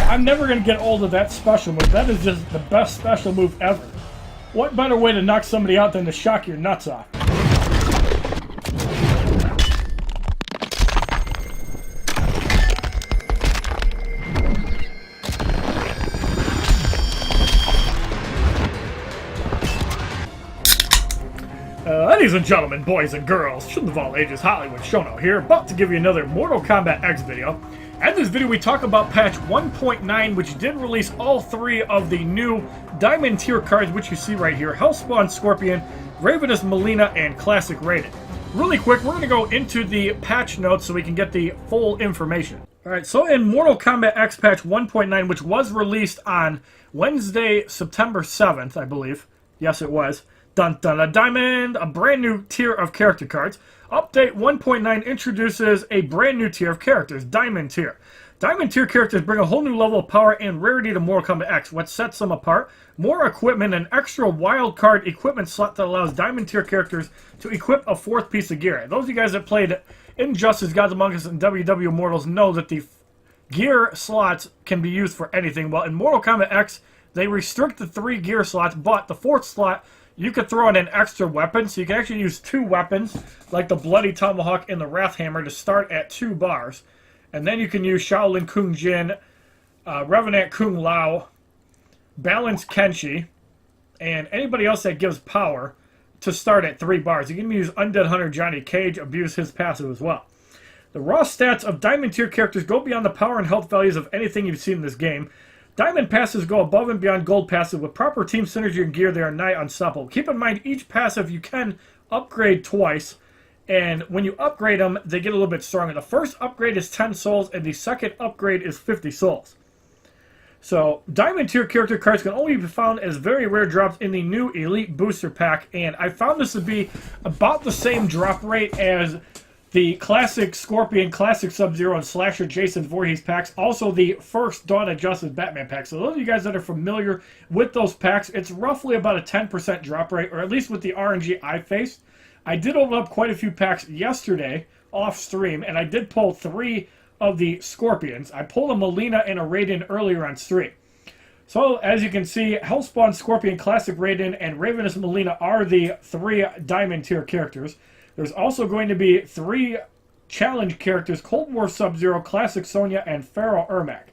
I'm never going to get old of that special move. That is just the best special move ever. What better way to knock somebody out than to shock your nuts off? Ladies and gentlemen, boys and girls, children of all ages, HollywoodShono here, about to give you another Mortal Kombat X video. In this video we talk about patch 1.9, which did release all three of the new Diamond tier cards, which you see right here: Hellspawn Scorpion, Ravenous Melina, and Klassic Raiden. Really quick, we're going to go into the patch notes so we can get the full information. Alright, so in Mortal Kombat X patch 1.9, which was released on Wednesday, September 7th, I believe. Yes, it was. Dun dun, a diamond, a brand new tier of character cards. Update 1.9 introduces a brand new tier of characters, Diamond tier. Diamond tier characters bring a whole new level of power and rarity to Mortal Kombat X. What sets them apart? More equipment, an extra wild card equipment slot that allows Diamond tier characters to equip a fourth piece of gear. Those of you guys that played Injustice, Gods Among Us, and WW Mortals know that the gear slots can be used for anything. Well, in Mortal Kombat X, they restrict the 3 gear slots, but the 4th slot, you could throw in an extra weapon, so you can actually use 2 weapons, like the Bloody Tomahawk and the Wrath Hammer, to start at 2 bars. And then you can use Shaolin Kung Jin, Revenant Kung Lao, Balance Kenshi, and anybody else that gives power to start at 3 bars. You can use Undead Hunter Johnny Cage, abuse his passive as well. The raw stats of Diamond tier characters go beyond the power and health values of anything you've seen in this game. Diamond passes go above and beyond Gold passive. With proper team synergy and gear, they are nigh unstoppable. Keep in mind, each passive you can upgrade twice, and when you upgrade them, they get a little bit stronger. The first upgrade is 10 souls, and the second upgrade is 50 souls. So, Diamond tier character cards can only be found as very rare drops in the new Elite Booster Pack, and I found this to be about the same drop rate as the Classic Scorpion, Classic Sub-Zero, and Slasher Jason Voorhees packs. Also the first Dawn of Justice Batman pack. So those of you guys that are familiar with those packs, it's roughly about a 10% drop rate, or at least with the RNG I faced. I did open up quite a few packs yesterday off stream, and I did pull 3 of the Scorpions. I pulled a Melina and a Raiden earlier on stream. So as you can see, Hellspawn Scorpion, Classic Raiden, and Ravenous Melina are the 3 Diamond tier characters. There's also going to be 3 challenge characters: Cold War Sub-Zero, Classic Sonya, and Pharaoh Ermac.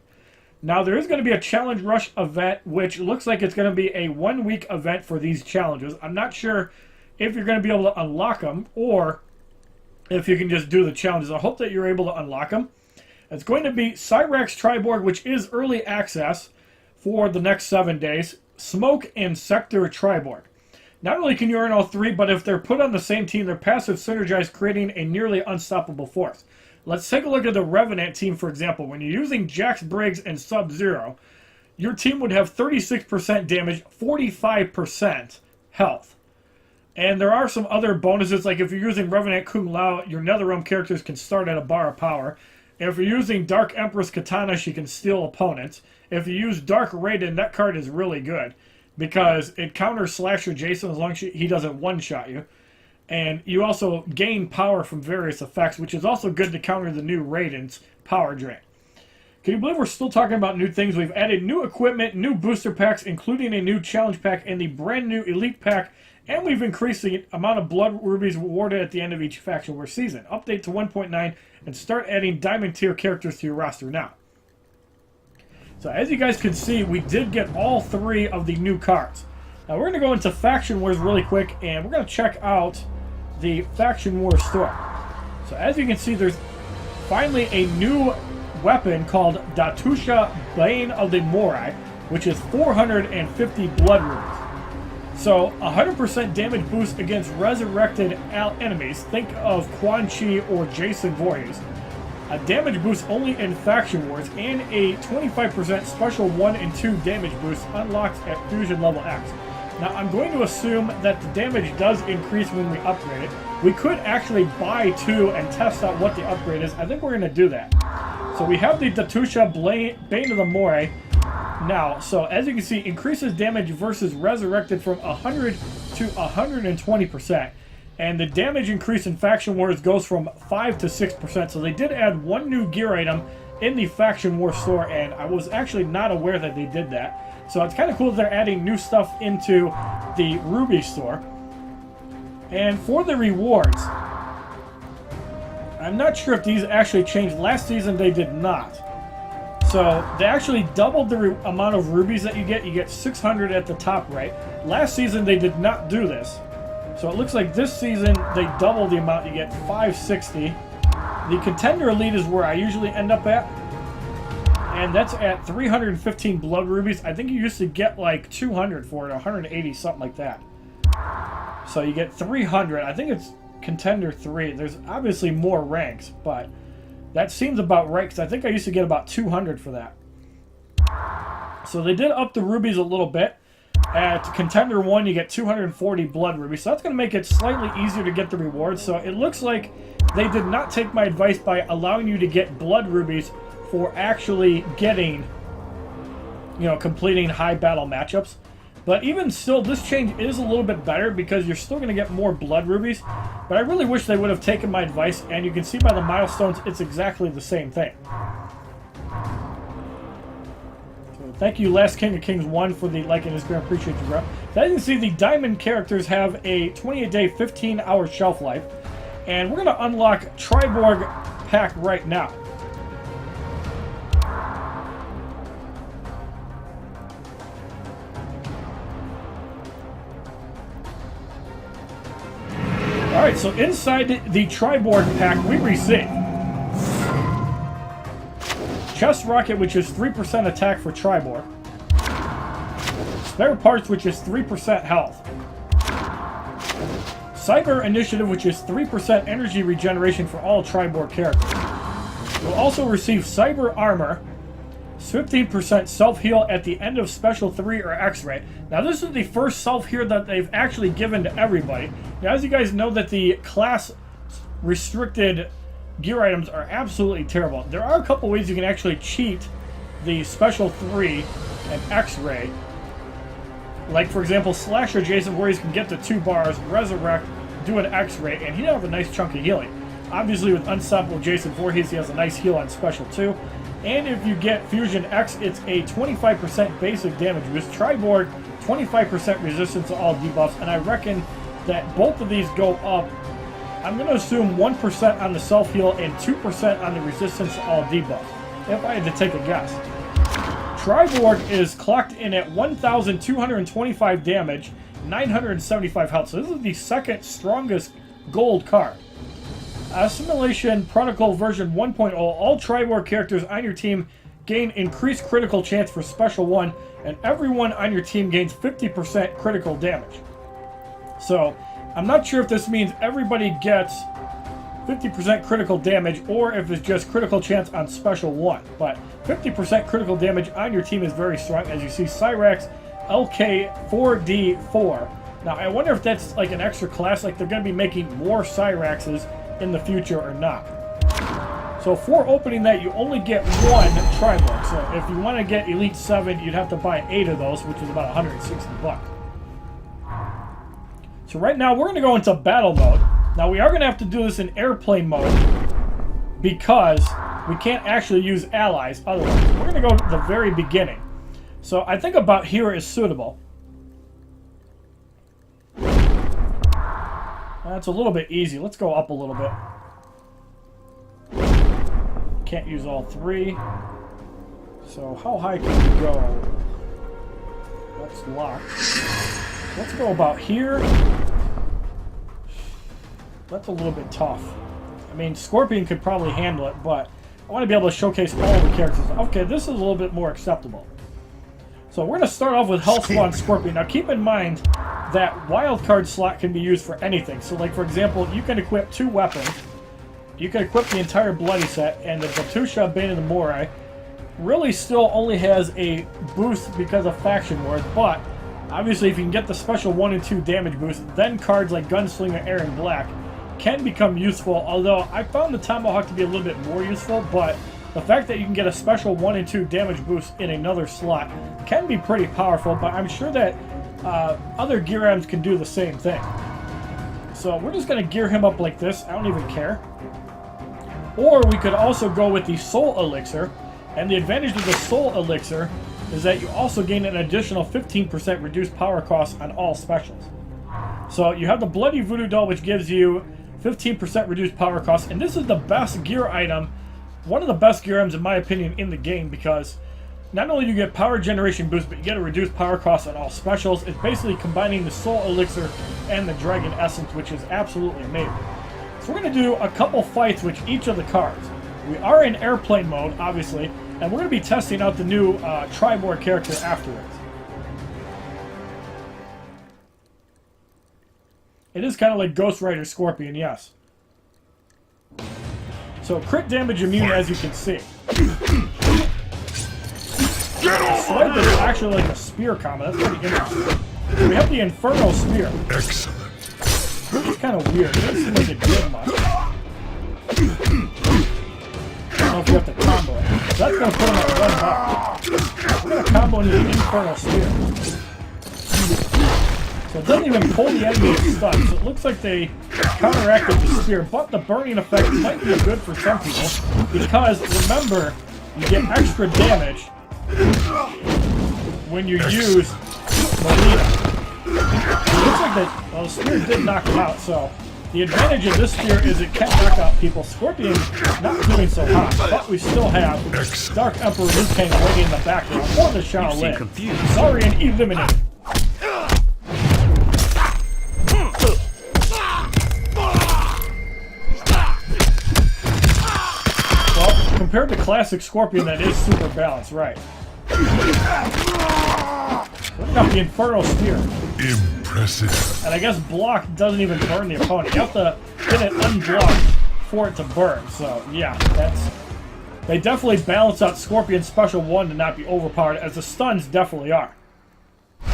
Now, there is going to be a Challenge Rush event, which looks like it's going to be a 1-week event for these challenges. I'm not sure if you're going to be able to unlock them, or if you can just do the challenges. I hope that you're able to unlock them. It's going to be Cyrax Triborg, which is early access for the next 7 days. Smoke and Sector Triborg. Not only can you earn all 3, but if they're put on the same team, their passive synergize, creating a nearly unstoppable force. Let's take a look at the Revenant team, for example. When you're using Jax Briggs and Sub-Zero, your team would have 36% damage, 45% health. And there are some other bonuses, like if you're using Revenant Kung Lao, your Netherrealm characters can start at a bar of power. If you're using Dark Empress Katana, she can steal opponents. If you use Dark Raiden, that card is really good, because it counters Slasher Jason as long as he doesn't one-shot you. And you also gain power from various effects, which is also good to counter the new Raiden's power drain. Can you believe we're still talking about new things? We've added new equipment, new booster packs, including a new challenge pack and the brand new Elite pack, and we've increased the amount of blood rubies rewarded at the end of each faction war season. Update to 1.9 and start adding Diamond tier characters to your roster now. So as you guys can see, we did get all 3 of the new cards. Now we're going to go into Faction Wars really quick, and we're going to check out the Faction Wars store. So as you can see, there's finally a new weapon called Datusha Bane of the Morai, which is 450 blood rubies. So 100% damage boost against resurrected enemies. Think of Quan Chi or Jason Voorhees. A damage boost only in Faction Wars, and a 25% special 1 and 2 damage boost unlocks at Fusion level X. Now, I'm going to assume that the damage does increase when we upgrade it. We could actually buy 2 and test out what the upgrade is. I think we're going to do that. So we have the Datusha Bane of the Morai now. So as you can see, increases damage versus resurrected from 100 to 120%. And the damage increase in Faction Wars goes from 5 to 6%. So they did add 1 new gear item in the Faction War store, and I was actually not aware that they did that. So it's kind of cool that they're adding new stuff into the Ruby store. And for the rewards, I'm not sure if these actually changed. Last season they did not. So they actually doubled the amount of rubies that you get. You get 600 at the top right. Last season they did not do this. So it looks like this season they doubled the amount. You get 560. The Contender Elite is where I usually end up at. And that's at 315 blood rubies. I think you used to get like 200 for it, 180, something like that. So you get 300. I think it's Contender 3. There's obviously more ranks, but that seems about right, because I think I used to get about 200 for that. So they did up the rubies a little bit. At Contender 1, you get 240 blood rubies. So that's going to make it slightly easier to get the rewards. So it looks like they did not take my advice by allowing you to get blood rubies for actually getting, you know, completing high battle matchups. But even still, this change is a little bit better because you're still going to get more blood rubies. But I really wish they would have taken my advice, and you can see by the milestones, it's exactly the same thing. So thank you, Last King of Kings 1, for the like and Instagram. Appreciate you, bro. So as you can see, the diamond characters have a 28-day, 15-hour shelf life. And we're going to unlock Triborg pack right now. Alright, so inside the Triborg pack, we receive Chest Rocket, which is 3% attack for Triborg. Spare Parts, which is 3% health. Cyber Initiative, which is 3% energy regeneration for all Triborg characters. You'll also receive Cyber Armor, 15% self-heal at the end of Special 3 or X-Ray. Now, this is the first self-heal that they've actually given to everybody. Now, as you guys know, that the class-restricted gear items are absolutely terrible. There are a couple ways you can actually cheat the Special 3 and X-Ray. Like, for example, Slasher Jason, where he can get to 2 bars, Resurrect, do an X-Ray, and he'll have a nice chunk of healing. Obviously, with Unstoppable Jason Voorhees, he has a nice heal on Special 2. And if you get Fusion X, it's a 25% basic damage boost. Triborg, 25% resistance to all debuffs, and I reckon that both of these go up. I'm going to assume 1% on the self-heal and 2% on the resistance to all debuffs, if I had to take a guess. Triborg is clocked in at 1,225 damage, 975 health. So this is the second strongest gold card. Assimilation Protocol version 1.0. All Triborg characters on your team gain increased critical chance for Special 1, and everyone on your team gains 50% critical damage. So, I'm not sure if this means everybody gets 50% critical damage, or if it's just critical chance on Special 1. But 50% critical damage on your team is very strong, as you see Cyrax LK4D4. Now, I wonder if that's like an extra class, like they're going to be making more Cyraxes in the future or not. So for opening that, you only get 1 Triborg. So if you want to get Elite 7, you'd have to buy 8 of those, which is about 160 bucks. So right now, we're going to go into battle mode. Now, we are going to have to do this in airplane mode because we can't actually use allies otherwise. We're going to go to the very beginning. So I think about here is suitable. That's a little bit easy. Let's go up a little bit. Can't use all 3. So how high can we go? That's locked. Let's go about here. That's a little bit tough. I mean, Scorpion could probably handle it, but I want to be able to showcase all the characters. Okay, this is a little bit more acceptable. So we're going to start off with Hellspawn Scorpion. Now keep in mind that wildcard slot can be used for anything. So like, for example, you can equip 2 weapons. You can equip the entire Bloody set, and the Batusha Bane of the Morai really still only has a boost because of Faction Wars, but obviously if you can get the special 1 and 2 damage boost, then cards like Gunslinger Aaron Black can become useful, although I found the Tomahawk to be a little bit more useful, but the fact that you can get a special 1 and 2 damage boost in another slot can be pretty powerful, but I'm sure that other gear items can do the same thing. So we're just going to gear him up like this. I don't even care. Or we could also go with the Soul Elixir, and the advantage of the Soul Elixir is that you also gain an additional 15% reduced power cost on all specials. So you have the Bloody Voodoo Doll, which gives you 15% reduced power cost, and this is the best gear item, one of the best gear items in my opinion in the game, because not only do you get power generation boost, but you get a reduced power cost on all specials. It's basically combining the Soul Elixir and the Dragon Essence, which is absolutely amazing. So we're going to do a couple fights with each of the cards. We are in airplane mode, obviously, and we're going to be testing out the new Triborg character afterwards. It is kind of like Ghost Rider Scorpion, yes. So crit damage immune, as you can see. Swipe is actually like a spear combo. That's pretty interesting. We have the Infernal Spear. Excellent. It's kind of weird. It doesn't seem like it did much. I don't know if we have to combo it. So that's going to put him at 1 bar. We're going to combo into the Infernal Spear. So it doesn't even pull the enemy to stun. So it looks like they counteracted the spear. But the burning effect might be good for some people. Because, remember, you get extra damage when you use Molina. It looks like the spear did knock him out, so the advantage of this spear is it can knock out people. Scorpion not doing so hot, but we still have Dark Emperor Liu Kang waiting in the background for the Shaolin. Saurian eliminated. Well, compared to Classic Scorpion, that is super balanced, right? Look up the Infernal Spear. Impressive. And I guess block doesn't even burn the opponent. You have to get it unblocked for it to burn. So yeah, they definitely balance out Scorpion's special 1 to not be overpowered, as the stuns definitely are. A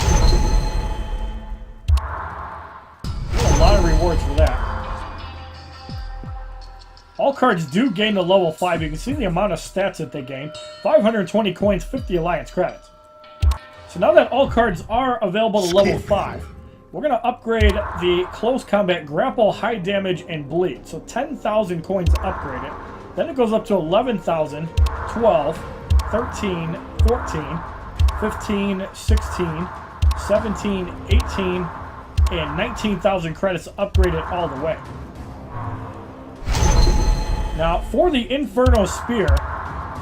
lot of rewards for that. All cards do gain to level 5. You can see the amount of stats that they gain. 520 coins, 50 alliance credits. So now that all cards are available to level 5, we're going to upgrade the Close Combat, Grapple, High Damage, and Bleed. So 10,000 coins to upgrade it. Then it goes up to 11,000, 12, 13, 14, 15, 16, 17, 18, and 19,000 credits to upgrade it all the way. Now, for the Infernal Spear,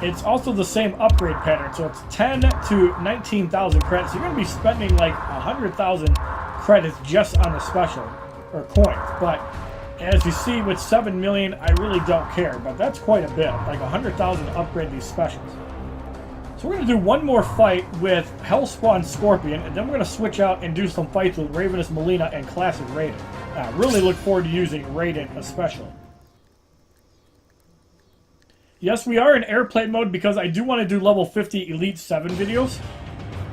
it's also the same upgrade pattern, so it's 10 to 19,000 credits. So you're going to be spending like 100,000 credits just on the special, or coins. But as you see with 7 million, I really don't care, but that's quite a bit, like 100,000 to upgrade these specials. So we're going to do one more fight with Hellspawn Scorpion, and then we're going to switch out and do some fights with Ravenous Molina and Classic Raiden. I really look forward to using Raiden especially. Yes, we are in airplane mode because I do want to do level 50 Elite 7 videos.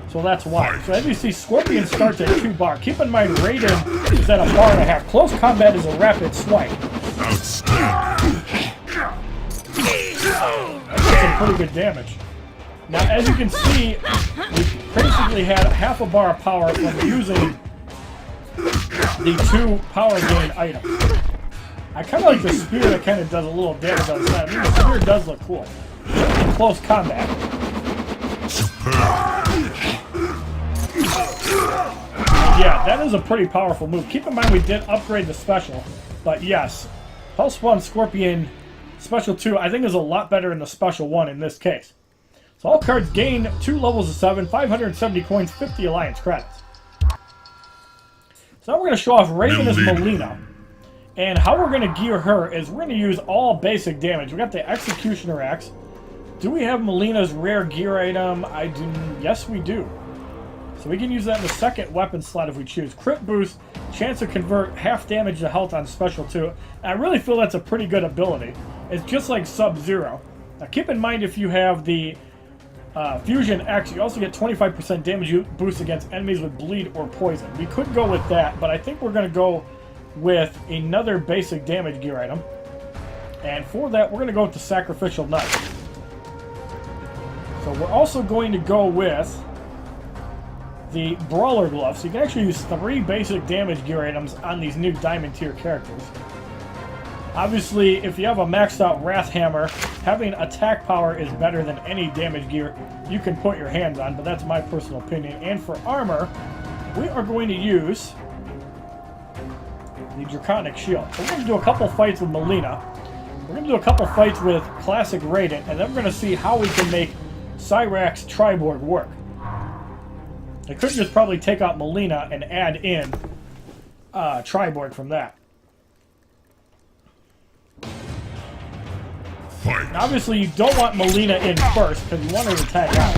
So that's why. So as you see, Scorpion starts at 2 bar. Keep in mind, Raiden is at 1.5 bar. Close combat is a rapid swipe. Outstanding. That's some pretty good damage. Now, as you can see, we basically had 1/2 bar of power from using the 2 power gain items. I kind of like the spear that kind of does a little damage on the side. I mean, the spear does look cool. In close combat. Yeah, that is a pretty powerful move. Keep in mind we did upgrade the special, but yes, Hellspawn Scorpion Special 2 I think is a lot better than the Special 1 in this case. So all cards gain 2 levels of 7, 570 coins, 50 alliance credits. So now we're going to show off Ravenous Molina. And how we're going to gear her is we're going to use all basic damage. We got the Executioner Axe. Do we have Molina's rare gear item? Yes, we do. So we can use that in the second weapon slot if we choose. Crit boost, chance to convert half damage to health on Special 2. And I really feel that's a pretty good ability. It's just like Sub-Zero. Now keep in mind if you have the Fusion X, you also get 25% damage boost against enemies with bleed or poison. We could go with that, but I think we're going to go with another basic damage gear item. And for that, we're going to go with the Sacrificial Knife. So we're also going to go with the Brawler Glove. So you can actually use 3 basic damage gear items on these new Diamond tier characters. Obviously, if you have a maxed out Wrath Hammer, having attack power is better than any damage gear you can put your hands on, but that's my personal opinion. And for armor, we are going to use the Draconic Shield. So we're going to do a couple fights with Melina. We're going to do a couple fights with Klassic Raiden, and then we're going to see how we can make Cyrax Triborg work. I could just probably take out Melina and add in Triborg from that. Fight. Now, obviously, you don't want Melina in first because you want her to tag out.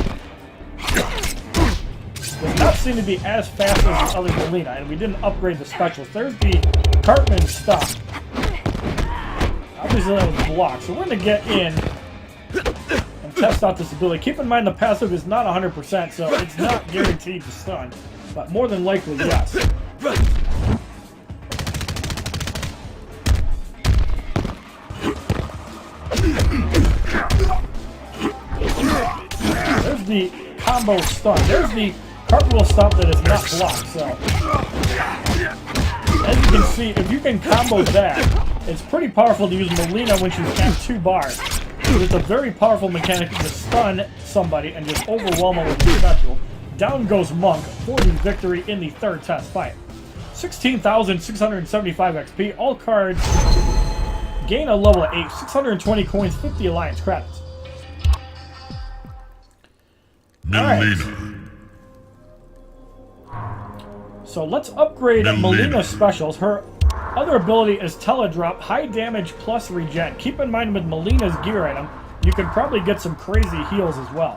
Does not seem to be as fast as the other Melina, and we didn't upgrade the specials. There's the Cartman stop. Obviously, that was blocked, so we're going to get in and test out this ability. Keep in mind the passive is not 100%, so it's not guaranteed to stun, but more than likely, yes. There's the combo stun. There's the cartwheel stop that is not blocked, so as you can see, if you can combo that, it's pretty powerful to use Melina when she's at 2 bars. It's a very powerful mechanic to stun somebody and just overwhelm them with a special. Down goes Monk for the victory in the third test fight. 16,675 XP. All cards gain a level of 8, 620 coins, 50 alliance credits. Melina. Right. So let's upgrade Melina's specials. Her other ability is Teledrop, high damage plus regen. Keep in mind with Melina's gear item, you can probably get some crazy heals as well.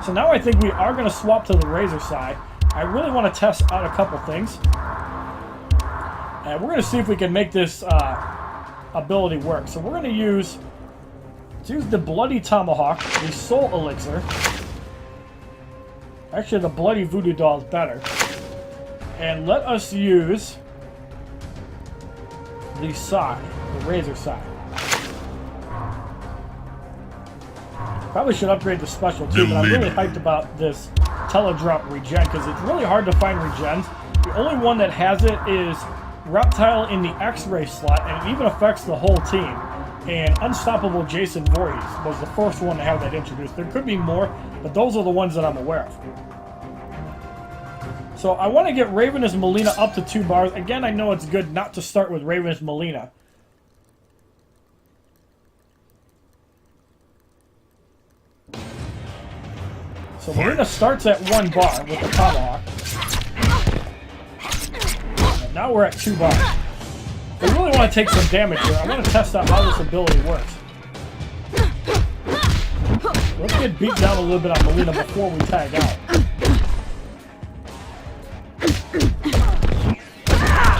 So now I think we are going to swap to the Razor side. I really want to test out a couple things. And we're going to see if we can make this ability work. So we're going to use the Bloody Tomahawk, the Soul Elixir. Actually, the Bloody Voodoo Doll is better. And let us use the Sai, the Razor Sai. Probably should upgrade the special too, but I'm really hyped about this Teledrop regen because it's really hard to find regens. The only one that has it is Reptile in the X-Ray slot, and it even affects the whole team. And Unstoppable Jason Voorhees was the first one to have that introduced. There could be more, but those are the ones that I'm aware of. So I want to get Ravenous Melina up to 2 bars. Again, I know it's good not to start with Ravenous Melina. So Melina starts at 1 bar with the Tomahawk. And now we're at 2 bars. I really want to take some damage here. I want to test out how this ability works. Let's get beat down a little bit on Melina before we tag out.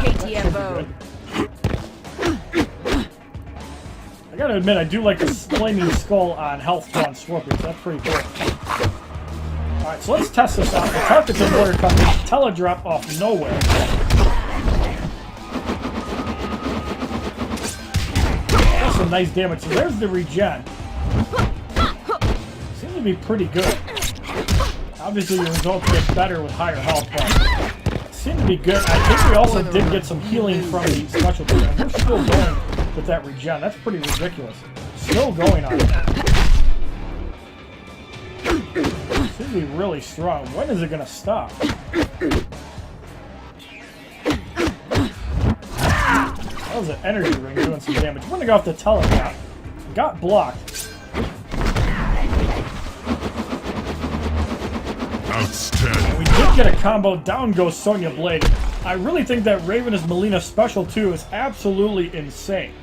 KTFO. I gotta admit, I do like the flaming skull on Hellspawn Scorpion. So that's pretty cool. Alright, so let's test this out. The target's a water company. Teledrop off nowhere. That's some nice damage. So there's the regen. Seems to be pretty good. Obviously, your results get better with higher health, but seem to be good. I think we also did get some healing from the specialty, and we're still going with that regen. That's pretty ridiculous. Still going on it. Seems to be really strong. When is it going to stop? That was an energy ring doing some damage. We're going to go off the Teleport. Got blocked. Outstanding. We did get a combo. Down goes Sonya Blade. I really think that Ravenous Melina Special 2 is absolutely insane.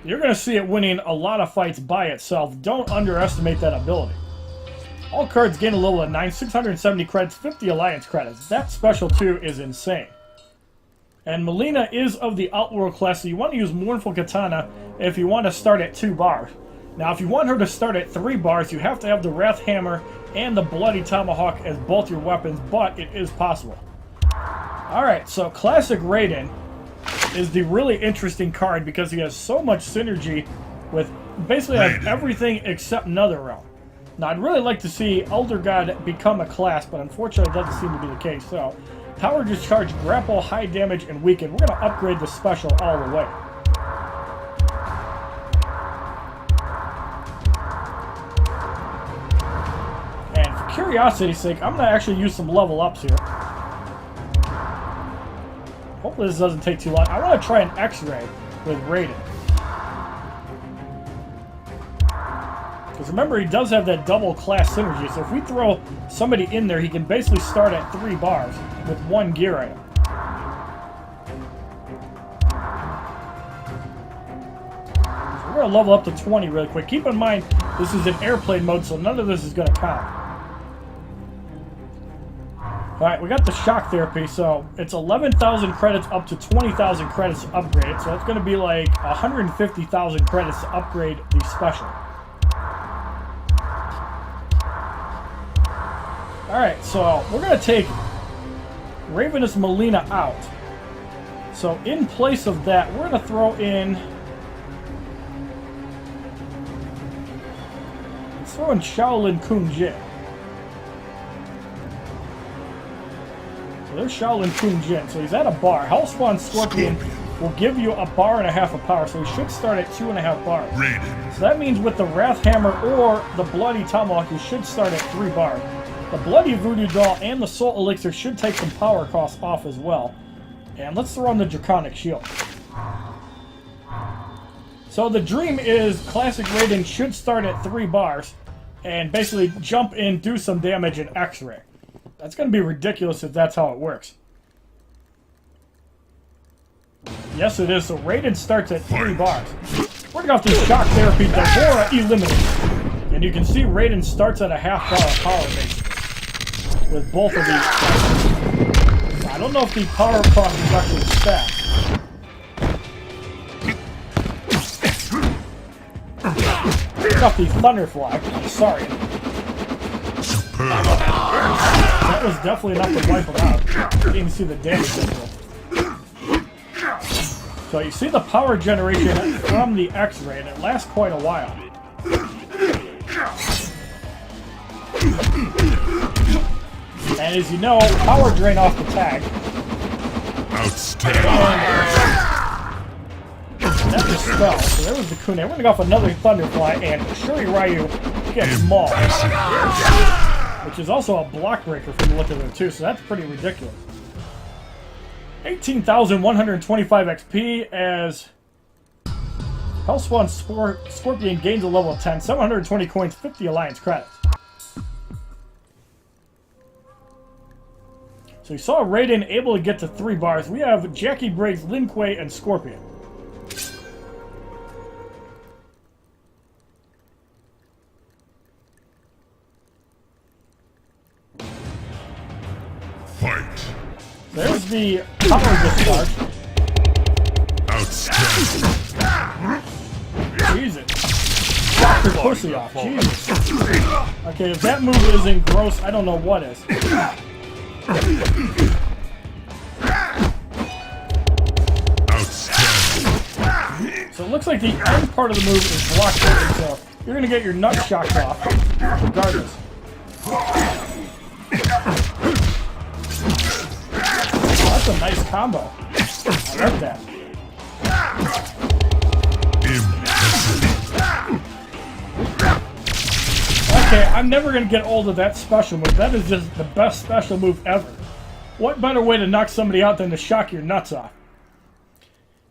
You're going to see it winning a lot of fights by itself. Don't underestimate that ability. All cards gain a level of 9, 670 credits, 50 alliance credits. That Special 2 is insane. And Melina is of the Outworld class, so you want to use Mournful Katana if you want to start at 2 bars. Now, if you want her to start at 3 bars, you have to have the Wrath Hammer and the Bloody Tomahawk as both your weapons, but it is possible. Alright, so Klassic Raiden is the really interesting card because he has so much synergy with basically has everything except Netherrealm. Now, I'd really like to see Elder God become a class, but unfortunately it doesn't seem to be the case. So, Power Discharge, Grapple, High Damage, and Weaken. We're going to upgrade the special all the way. curiosity's sake, I'm gonna actually use some level ups here. Hopefully this doesn't take too long. I want to try an X-ray with Raiden. Because remember, he does have that double class synergy, so if we throw somebody in there, he can basically start at 3 bars with 1 gear item. So we're going to level up to 20 really quick. Keep in mind, this is in airplane mode, so none of this is going to count. Alright, we got the shock therapy, so it's 11,000 credits up to 20,000 credits to upgrade it, so it's going to be like 150,000 credits to upgrade the special. Alright, so we're going to take Ravenous Melina out. So in place of that, we're going to throw in... Let's throw in Shaolin Kung Jin. So there's Shaolin Kung Jin. So he's at a bar. Hellspawn Scorpion will give you a bar and a half of power, so he should start at 2.5 bars. So that means with the Wrath Hammer or the Bloody Tomahawk, you should start at 3 bars. The Bloody Voodoo Doll and the Soul Elixir should take some power costs off as well. And let's throw in the Draconic Shield. So the dream is Classic Raiden should start at 3 bars and basically jump in, do some damage, and X-ray. That's going to be ridiculous if that's how it works. Yes, it is. So Raiden starts at 3 bars. We're going to go through Shock Therapy, Devora Eliminate. And you can see Raiden starts at a half bar of power, basically, with both of these. I don't know if the power cost is actually stacked. Pick up the Thunderfly. Sorry. That was definitely enough to wipe him out. You can see the damage symbol. So you see the power generation from the X-ray, and it lasts quite a while. And as you know, power drain off the tag. Outstanding. That was spell. So there was the Kune. We're going to go off another Thunderfly, and Shuri Ryu gets mauled. Which is also a block breaker from the look of it too, so that's pretty ridiculous. 18,125 XP as Hellspawn Scorpion gains a level 10, 720 coins, 50 Alliance credits. So you saw Raiden able to get to 3 bars. We have Jackie Briggs, Lin Kuei, and Scorpion. Fight. There's the power discharge. Outstanding. Jesus. Knock your pussy off. Jesus. Okay, if that move isn't gross, I don't know what is. Outstanding. So it looks like the end part of the move is blocked open, so you're going to get your nut shocked off, regardless. That's a nice combo. I like that. Okay, I'm never going to get old of that special move. That is just the best special move ever. What better way to knock somebody out than to shock your nuts off?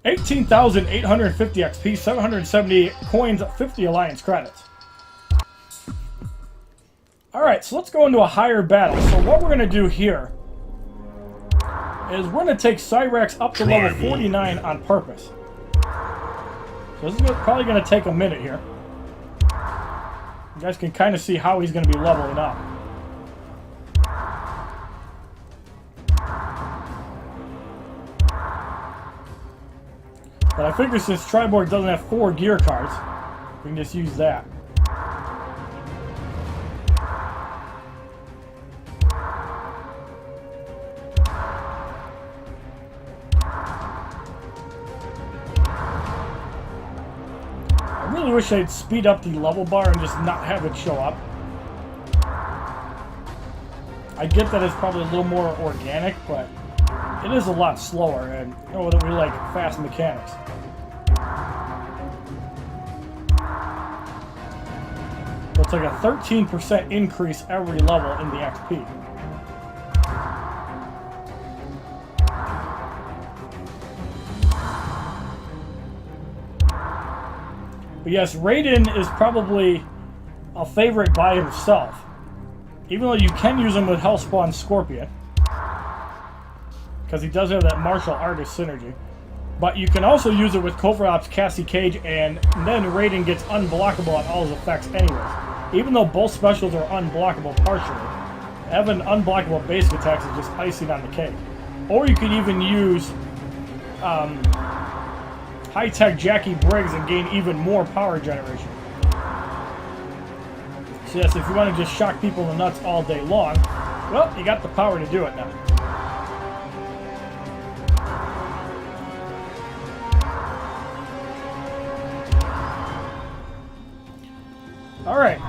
18,850 XP, 770 coins, 50 Alliance credits. Alright, so let's go into a higher battle. So what we're going to do here is we're going to take Cyrax up to level 49 on purpose. So this is probably going to take a minute here. You guys can kind of see how he's going to be leveling up. But I figure since Triborg doesn't have 4 gear cards, we can just use that. I really wish I'd speed up the level bar and just not have it show up. I get that it's probably a little more organic, but it is a lot slower, and you know that we like fast mechanics. But it's like a 13% increase every level in the XP. But yes, Raiden is probably a favorite by himself. Even though you can use him with Hellspawn Scorpion. Because he does have that martial artist synergy. But you can also use it with Covert Ops Cassie Cage, and then Raiden gets unblockable on all his effects anyways. Even though both specials are unblockable partially, having unblockable basic attacks is just icing on the cake. Or you could even use high-tech Jackie Briggs and gain even more power generation. So yes, if you want to just shock people in the nuts all day long, well, you got the power to do it now. Alright,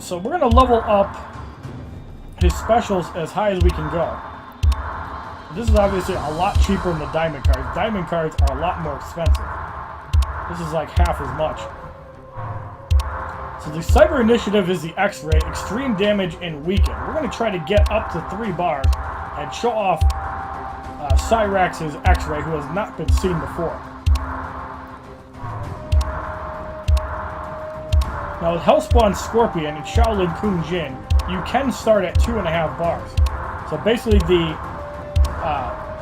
so we're going to level up his specials as high as we can go. This is obviously a lot cheaper than the diamond cards. Diamond cards are a lot more expensive. This is like half as much. So the Cyber Initiative is the X-Ray, extreme damage and weaken. We're going to try to get up to 3 bars and show off Cyrax's X-Ray, who has not been seen before. Now with Hellspawn Scorpion and Shaolin Kung Jin, you can start at 2.5 bars. So basically the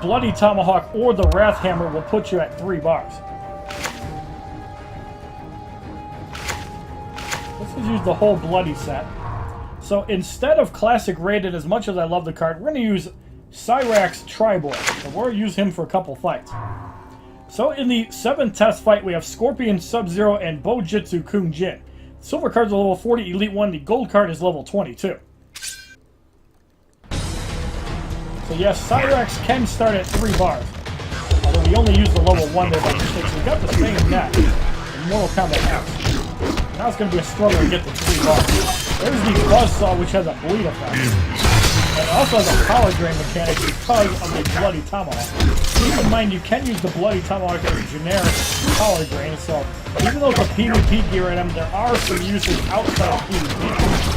Bloody Tomahawk or the Wrath Hammer will put you at 3 bars. Let's just use the whole Bloody set. So instead of Klassic Raiden, as much as I love the card, we're going to use Cyrax Triborg. So we'll use him for a couple fights. So in the 7th test fight, we have Scorpion, Sub-Zero, and Bojutsu Kung Jin. Silver card's a level 40, Elite 1. The gold card is level 22. So yes, Cyrax can start at 3 bars. Although we only used the level 1 there by mistake, so we got the same net in Mortal Kombat X. Now it's going to be a struggle to get the 3 bars. There's the Buzzsaw, which has a bleed effect. And it also has a power drain mechanic because of the Bloody Tomahawk. Keep in mind, you can use the Bloody Tomahawk as a generic power drain, so even though it's a PvP gear item, there are some uses outside of PvP.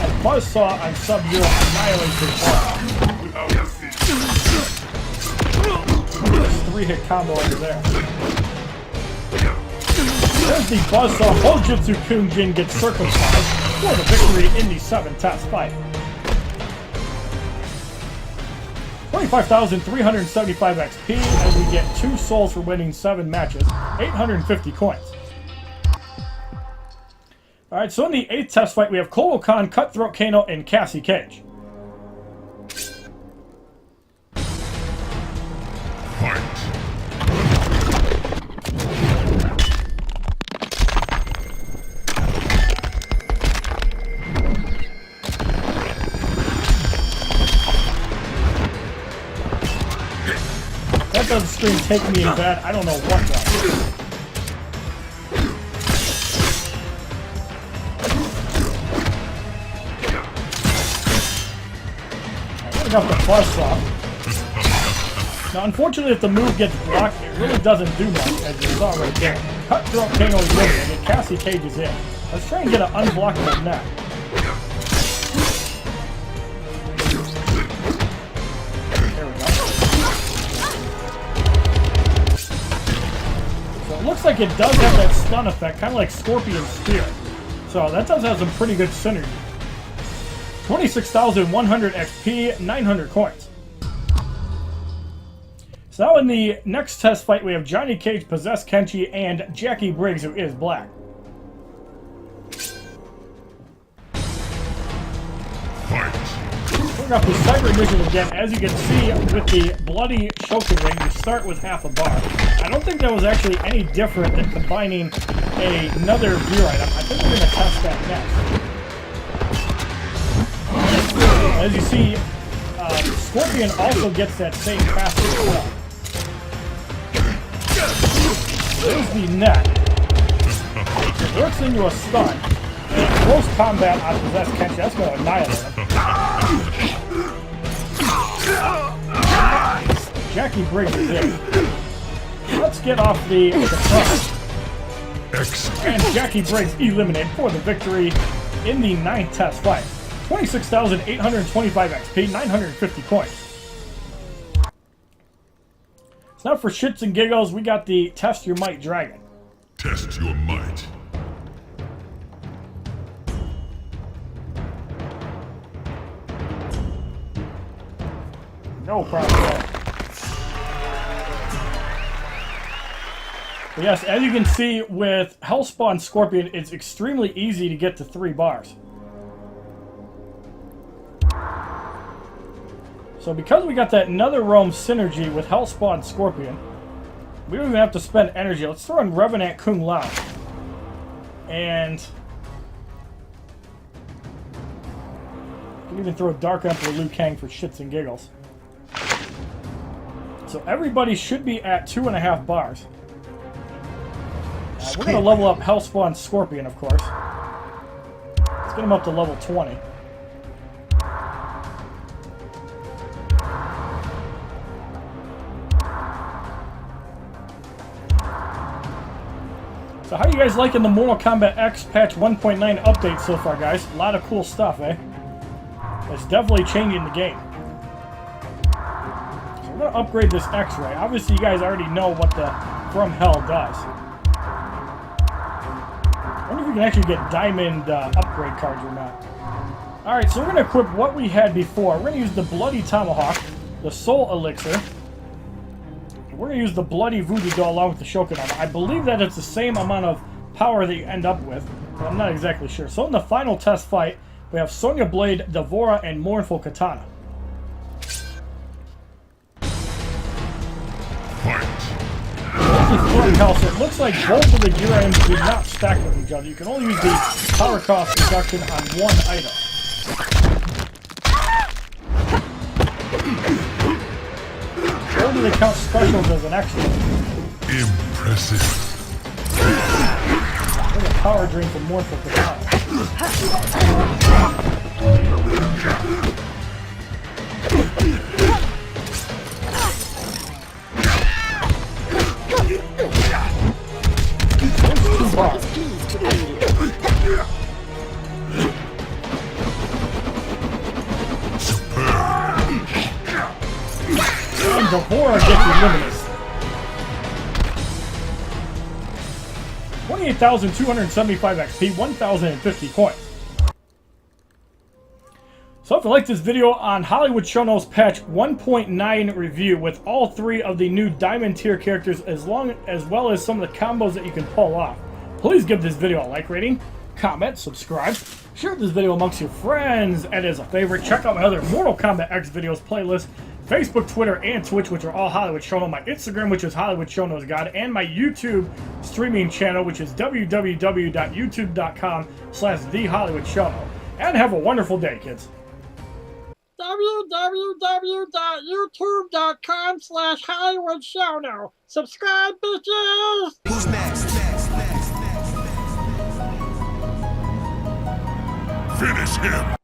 And Buzzsaw on Sub-Zero annihilates his ball. There's 3-hit combo over there. There's the Buzzsaw. Bojutsu Kung Jin gets circumcised for the victory in the 7th test fight. 25,375 XP as we get 2 souls for winning 7 matches, 850 coins. Alright, so in the 8th test fight we have Kolo Khan, Cutthroat Kano, and Cassie Cage. That doesn't scream take me in bed. I don't know what does. I got the Buzzsaw. Now, unfortunately, if the move gets blocked, it really doesn't do much, as you saw right there. Cutthroat Kano is winning, and Cassie Cage is in. Let's try and get an unblockable net. Looks like it does have that stun effect, kind of like Scorpion Spear. So that does have some pretty good synergy. 26,100 XP, 900 coins. So now in the next test fight, we have Johnny Cage, Possessed Kenshi, and Jackie Briggs, who is black. Bring up the Cyber Initiative again. As you can see, with the Bloody Shokin Ring, you start with half a bar. I don't think that was actually any different than combining another gear item. I think we're going to test that next. As you see, Scorpion also gets that same passive as well. There's the net. It works into a stun. And close combat on Possessed Kenshi, that's going to annihilate him. Jackie Briggs is in. Let's get off the front. And Jackie Briggs eliminated for the victory in the 9th test fight. 26,825 XP, 950 coins. So now for shits and giggles, we got the Test Your Might Dragon. Test your might. No problem there. But yes, as you can see with Hellspawn Scorpion, it's extremely easy to get to 3 bars. So because we got that Netherrealm synergy with Hellspawn Scorpion, we don't even have to spend energy. Let's throw in Revenant Kung Lao. And you can even throw Dark Emperor Liu Kang for shits and giggles. So everybody should be at 2.5 bars. We're going to level up Hellspawn Scorpion, of course. Let's get him up to level 20. So how are you guys liking the Mortal Kombat X patch 1.9 update so far, guys? A lot of cool stuff, eh? It's definitely changing the game. So we're going to upgrade this X-Ray. Obviously, you guys already know what the From Hell does. I wonder if we can actually get diamond upgrade cards or not. Alright, so we're going to equip what we had before. We're going to use the Bloody Tomahawk, the Soul Elixir. We're going to use the Bloody Voodoo Doll along with the Shogun Armor. I believe that it's the same amount of power that you end up with, but I'm not exactly sure. So in the final test fight, we have Sonya Blade, Devora, and Mournful Katana. Fight. This is From Hell, so it looks like both of the gear items do not stack with each other. You can only use the power cost reduction on one item. Or do they count specials as an extra? Impressive. There's a power drain from Mournful Katana. And Devora gets eliminated. 28,275 XP, 1,050 coins. So if you like this video on HollywoodShono's patch 1.9 review with all 3 of the new diamond tier characters as well as some of the combos that you can pull off, please give this video a like rating, comment, subscribe, share this video amongst your friends, and as a favorite, check out my other Mortal Kombat X videos playlist, Facebook, Twitter, and Twitch, which are all HollywoodShono, my Instagram, which is HollywoodShono's God, and my YouTube streaming channel, which is www.youtube.com/TheHollywoodShono. And have a wonderful day, kids. www.youtube.com/HollywoodShono. Subscribe, bitches! Who's next? Finish him.